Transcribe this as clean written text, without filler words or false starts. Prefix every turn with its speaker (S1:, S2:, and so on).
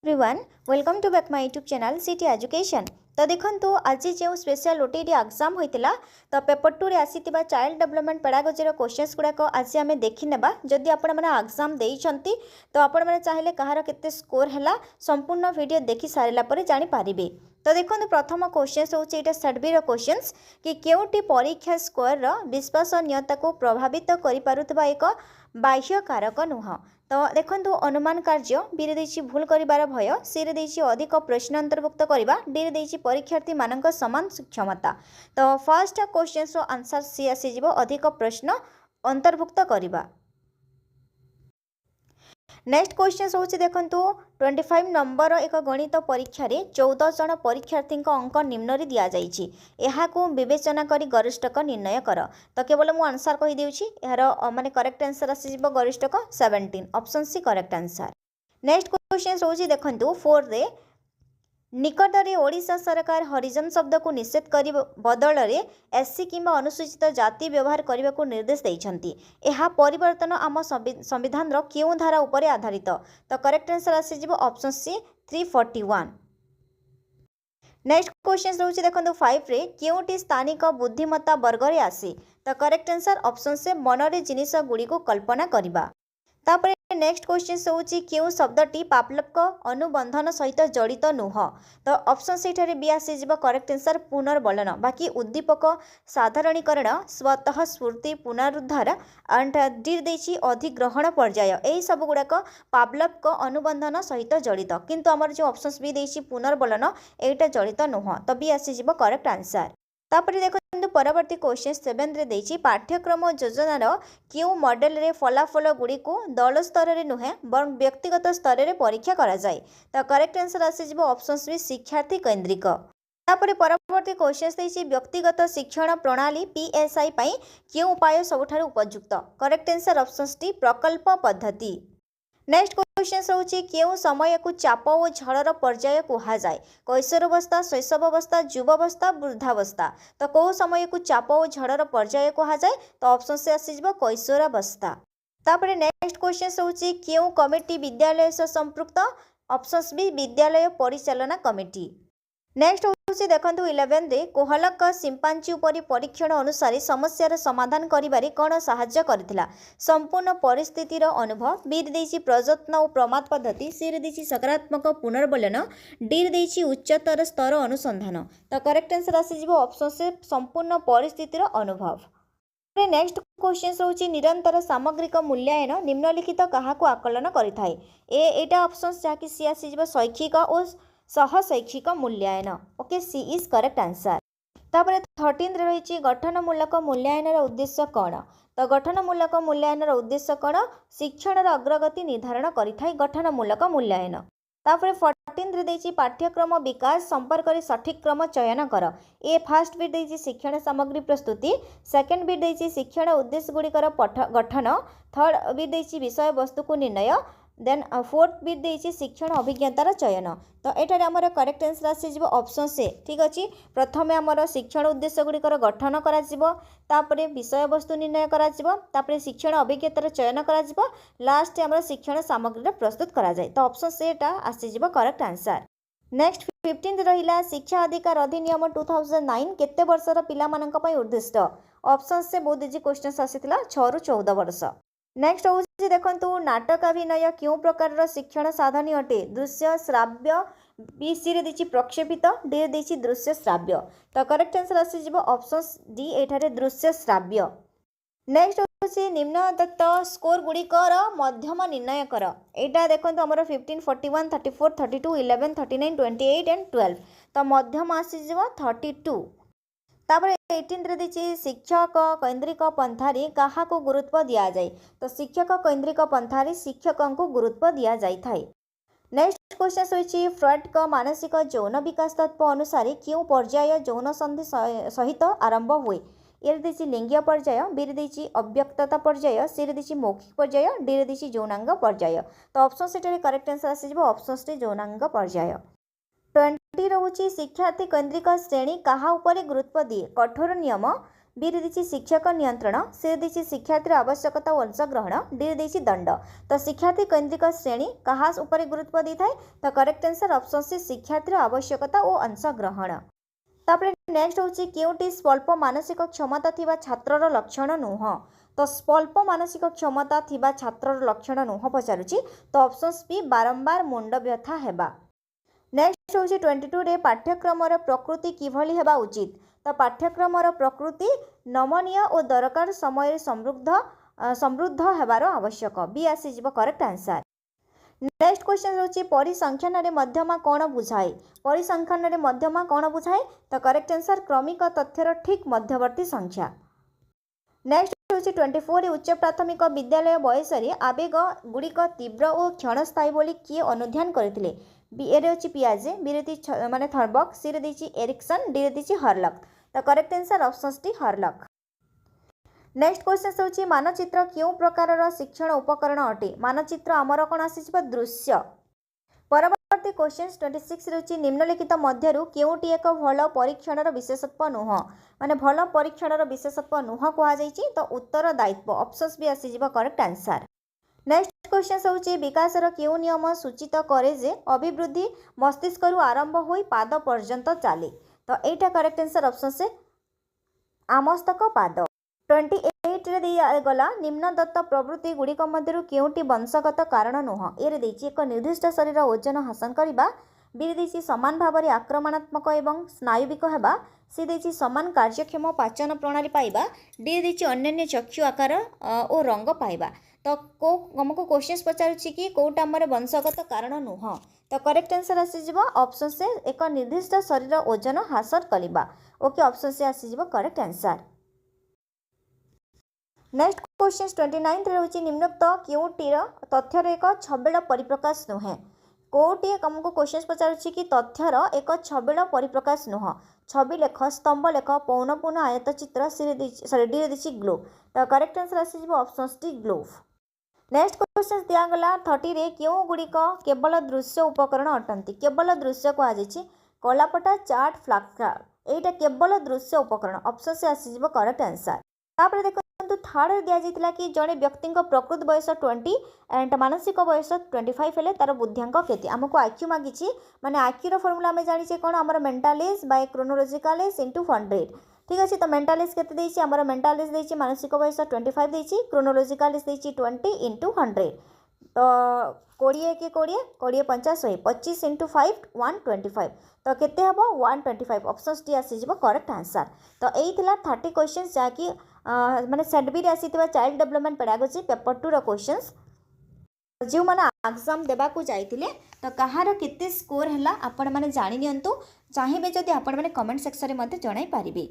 S1: Everyone welcome to back my YouTube channel city education. तो देखो आज जो स्पेशल ओटीटी एग्जाम होता तो पेपर 2 रे आसीथिबा चाइल्ड डेवलपमेंट पेडागोजी क्वेश्चंस गुड़ाक आज आम देखिनेबा। जदि आपण मैंने एग्जाम देइछंती तो आपण मैंने चाहिले कहार केते स्कोर हैला संपूर्ण वीडियो देखि सारिला परे जानि पारिबे। तो देखो प्रथम क्वेश्चन होची एटा सर्वे क्वेश्चंस कि केउटी परीक्षा स्कोर रो विश्वसनीयता को प्रभावित करि पारुतबा एक बाह्य कारक नुह। तो देखो अनुमान कार्य बी रे भूल करिवार भय, सी रे अधिक प्रश्न अंतर्भुक्त करवा, डी रे परीक्षार्थी मानक समान क्षमता। तो फर्स्ट क्वेश्चन आंसर सी आसीजिवो अधिक प्रश्न अंतर्भुक्त करवा। नेक्स्ट क्वेश्चन होची देखंतु 25 नंबर एक गणित परीक्षा रे 14 जन परीक्षार्थी अंक निम्न रे दिया जाइछि। एहा को विवेचना करी गरिष्ठक निर्णय कर। तो केवल मु आंसर कहि देउछि, एहार माने करेक्ट आंसर आसीजिवो गरिष्ठक 17, option C correct answer. Next question होची देखंतु 4 रे निकट में ओडिशा सरकार हरिजन शब्द को निषेध कर बदल में एससी किंबा अनुसूचित जाति व्यवहार करने को निर्देश देइछंती। एहा परिवर्तन आम संविधान रो क्यों धारा उपरे आधारित। तो करेक्ट आंसर आसीजिवो ऑप्शन सी 341। नेक्स्ट क्वेश्चन रोचे देखो 5 रे क्योंटी स्थानिक बुद्धिमत्ता वर्ग रे आसी। तो करेक्ट आंसर ऑप्शन से मनरे जिनिस गुड़ी को कल्पना करवा। तापर नेक्स्ट क्वेश्चन होची क्यों शब्दटी पावलोव अनुबंधन सहित जड़ित नुह। तो ऑप्शन से बी आसीजिवो करेक्ट आंसर पुनर्बलन। बाकी उद्दीपक साधारणीकरण स्वतः स्फूर्ति पुनरुद्धार एंड डी देछि अधिग्रहण पर्याय यही सब गुड़ाक पावलोव अनुबंधन सहित जड़ित, किंतु आमर जो ऑप्शन बी देछि पुनर्बलन एटा जड़ित नुह। तो बी आसीजिवो करेक्ट आंसर। तापर देखो परवर्ती क्वेश्चन 7 रे देछि पाठ्यक्रम योजनार क्यों मॉडल रे फलाफल गुड़ी को दल स्तर रे नुहे बरं व्यक्तिगत स्तर रे परीक्षा करा जाय। तो करेक्ट आंसर आसीजिवो ऑप्शन बी शिक्षार्थी केंद्रिक। तापर परवर्ती क्वेश्चन देछि व्यक्तिगत शिक्षण प्रणाली पीएसआई पई क्यों उपाय सबठारु उपयुक्त। करेक्ट आंसर ऑप्शन डी प्रकल्प पद्धति। नेक्स्ट क्वेश्चन होची क्यों समय को चाप और झड़र पर्याय कहा जाए। कैशोरावस्था, शैशवावस्था, युवावस्था, वृद्धावस्था। तो कौ समय को चाप और झड़र पर्याय कहा जाए। तो ऑप्शन से आसीजिवो कैशोरावस्था। तापर नेक्स्ट क्वेश्चन होची क्यों कमिटी विद्यालय से संपृक्त। ऑप्शन बी विद्यालय परिचालना कमिटी। नेक्स्ट होची देखंतु 11 रे कोहलक सिंपांची उपरी परीक्षण अनुसार समस्यार समाधान करिबारे कोन सहाय्य करथिला। संपूर्ण परिस्थितिर अनुभव, बी देछि प्रयत्न और प्रमाद पद्धति, सी देछि सकारात्मक पुनर्बलन, डी देछि उच्चतर स्तर अनुसंधान। तो करेक्ट आंसर आसीजिवो ऑप्शन से संपूर्ण परिस्थितिर अनुभव। नेक्स्ट क्वेश्चन होची निरंतर सामग्रिक मूल्यांकन निम्नलिखित काहाको आकलन करिथाय। एटा ऑप्शन जहाँकि सी आसीजिवो शैक्षिक और सह शैक्षिक मूल्यांकन। Okay, C is correct answer. तापर 13 रे रही गठनमूलक मूल्यांकन उद्देश्य कौन। तो गठनमूलक मूल्यांकन उद्देश्य कौन, शिक्षण अग्रगति निर्धारण करिथाय गठनमूलक मूल्यांकन। तापर 14 रे देछि पाठ्यक्रम विकास संपर्क रे सठिक क्रम चयन कर। ए फर्स्ट बिट देछि शिक्षण सामग्री प्रस्तुति, सेकंड बिट देछि शिक्षण उद्देश्य गुड़िकर गठन, थर्ड बिट देछि विषय वस्तु को निर्णय, देन फोर्थ बिट देछि शिक्षण अभिज्ञतार चयन। तो एटार आमर करेक्ट आंसर आसीजिवो ऑप्शन से। ठीक अछि, प्रथमे आमर शिक्षण उद्देश्य गुड़िकर गठन कराजिवो, तापरे विषय वस्तु निर्णय कराजिवो, तापरे शिक्षण अभिज्ञतार चयन कराजिवो, लास्ट आमर शिक्षण सामग्री प्रस्तुत करा जाय। तो ऑप्शन से एटा आसीजिवो करेक्ट आंसर। नेक्स्ट 15 रहिला शिक्षा अधिकार अधिनियम 2009 केते वर्षर पिला मानक पई उद्दिष्ट। ऑप्शन से बहुत इजी क्वेश्चन आसीतिला 6 रु 14 वर्ष। नेक्स्ट होची देखंतु नाटकाभिनय क्यों प्रकार शिक्षण साधन अटे। दृश्य, श्राव्य, बी सी रे देछि प्रक्षेपित, डी रे देछि दृश्य श्राव्य। तो करेक्ट आंसर आसीजिवो ऑप्शन डी एठारे दृश्य श्राव्य। नेक्स्ट होची निम्न दत्त स्कोर गुड़िकर मध्यम निर्णय कर। एटा देखंतु हमर 15, 41, 34, 32, 11, 39, 28 एंड 12। तो मध्यम आसीजिवो 32। तापर 18 रे देछि शिक्षक केंद्रिक पंथारी काहा को गुरुत्व दिया जाए। तो शिक्षक केंद्रिक पंथारी शिक्षकों को गुरुत्व दिया जाय थाए। नेक्स्ट क्वेश्चन होछि फ्रॉइड का मानसिक यौन विकास तत्व अनुसार क्यों पर्याय यौन संधि सहित आरंभ हुए। ए देछि लिंगीय पर्याय, बी देछि अव्यक्तता पर्याय, सी देछि मौखिक पर्याय, डी देछि यौनांग पर्याय। तो ऑप्शन से करेक्ट आंसर आसीजिवो ऑप्शन से यौनांग पर्याय। 20 रोचे शिक्षार्थी केंद्रिक श्रेणी कहा उपरे गुरुत्व दिए। कठोर नियम, बी रे देछि शिक्षक नियंत्रण, सी रे देछि शिक्षार्थी आवश्यकता और अंशग्रहण, डी रे देछि दंड। तो शिक्षार्थी केन्द्रिक श्रेणी कहा उपरे गुरुत्व दी थाए? तो करेक्ट आंसर ऑप्शन सी शिक्षार्थी आवश्यकता और अंशग्रहण। तापर नेक्स्ट होछि केउटी स्वल्प मानसिक क्षमता थिबा छात्रर लक्षण नुह? तो स्वल्प मानसिक क्षमता थिबा छात्रर लक्षण नुह पचारुछि? तो ऑप्शन बी बारंबार मुंड व्यथा हेबा। नेक्स्ट होछि 22 रे पाठ्यक्रमर प्रकृति किभली हेबा उचित? तो पाठ्यक्रमर प्रकृति नमनीय और दरकार समय समृद्ध हेबार आवश्यक। बी आसी जिवो करेक्ट आंसर। नेक्स्ट क्वेश्चन होछि परिसंख्यान रे मध्यमा कोन बुझाए? परिसंख्यान रे मध्यमा कोन बुझाए? तो करेक्ट आंसर क्रमिक तथ्यर ठीक मध्यवर्ती संख्या। नेक्स्ट होछि 24 रे उच्च प्राथमिक विद्यालय बयस रे आवेग गुड़िक तीव्र और क्षणस्थायी बोली किए अनुध्यान करथिले? बी ए रे होछि पियाजे, बी रे देछि माने थर्बक, सी रे देछि एरिक्सन, डी रे देछि हर्लक। तो करेक्ट आंसर ऑप्शन डी हर्लक। नेक्स्ट क्वेश्चन होछि मानचित्र क्यों प्रकारर शिक्षण उपकरण अटे? मानचित्र आमर कोन आसीछि? दृश्य। परवर्ती क्वेश्चन 26 होछि निम्नलिखित मध्यरु केउटी एक भल परीक्षणर विशेषत्व नुह? माने भल परीक्षणर विशेषत्व नुह कहा जाइछि? तो उत्तरदायित्व। ऑप्शंस भी आसी जिवो करेक्ट आंसर। नेक्स्ट क्वेश्चन होछि विकासर क्यों नियम सूचित करे जे अभिवृद्धि मस्तिष्करू आरंभ होई पाद पर्यंत चले? तो एटा करेक्ट आंसर ऑप्शन से आमस्तक पाद। 28 रे दिया गला निम्न दत्त प्रवृत्ति गुड़िक मध्यरु केउटी वंशगत कारण नुह? ए रे देछि एक निर्दिष्ट शरीर ओजन हासन करिबा, बी रे देछि समान भाव में आक्रमणात्मक एवं स्नायुविक हेबा, सी देछि समान कार्यक्षम पाचन प्रणाली पाइबा, डी देछि अन्य चक्षु आकार और रंग पाइबा। तो हमको क्वेश्चन पचारुछि कि कोटा हमर वंशगत कारण नुह? तो करेक्ट आंसर आसी जिवो ऑप्शन से एक निर्दिष्ट शरीर ओजन हासन करिबा। ओके ऑप्शन से आसी जिवो करेक्ट आंसर। नेक्स्ट क्वेश्चन 29 रे होछि निम्नोक्त केउटीर तथ्यर एक छबिल परिप्रकाश नुहे? कोटी हमको क्वेश्चन पचारुछि कि तथ्यर एक छबिल परिप्रकाश नुह? छवि लेख, स्तंभ लेख, पौनपूर्ण आयतचित्र, डी रे देछि ग्लोब। तो करेक्ट आंसर आसी जिवो option D globe. Next question दिया गला 30 रे केउ गुड़िक केवल दृश्य उपकरण अटंती? केवल दृश्य कहा जाइछि कलापटा, चार्ट, फ्लैश कार्ड। एटा केवल दृश्य उपकरण। ऑप्शन से आसी जिवो करेक्ट आंसर। तापर देखो थर्ड दिया जाइतिला कि जड़े व्यक्ति प्रकृत बयस 20 एंड मानसिक बयस 25 हेले तार बुद्धियांक केते? आमको आईक्यू मागिछि माने आईक्यू फॉर्मूला आमे जानिछे कोन? हमर mental as by chronological age into 100। ठीक अछि। तो मेंटल एज केते देछि? हमर मेंटल एज देछि मानसिक बयस 25 देछि, क्रोनोलॉजिकल एज देछि 20 इनटू 100। तो 20 के 20 20 50 100 25 इनटू 5 125। तो केते हबो? 125। ऑप्शन डी आसी जिवो करेक्ट आंसर। तो एई थिला 30 क्वेश्चंस जाकी माने सेट बी रे आसीथिबा चाइल्ड डेवलपमेंट पेडागोजी पेपर 2 रो क्वेश्चंस जो माने एग्जाम देबा को जाइतिले तो कहार केते स्कोर हला आपण माने जानि नियंतु। चाहिबे जदि आपण माने कमेंट सेक्शन रे मते जणाई पारिबे।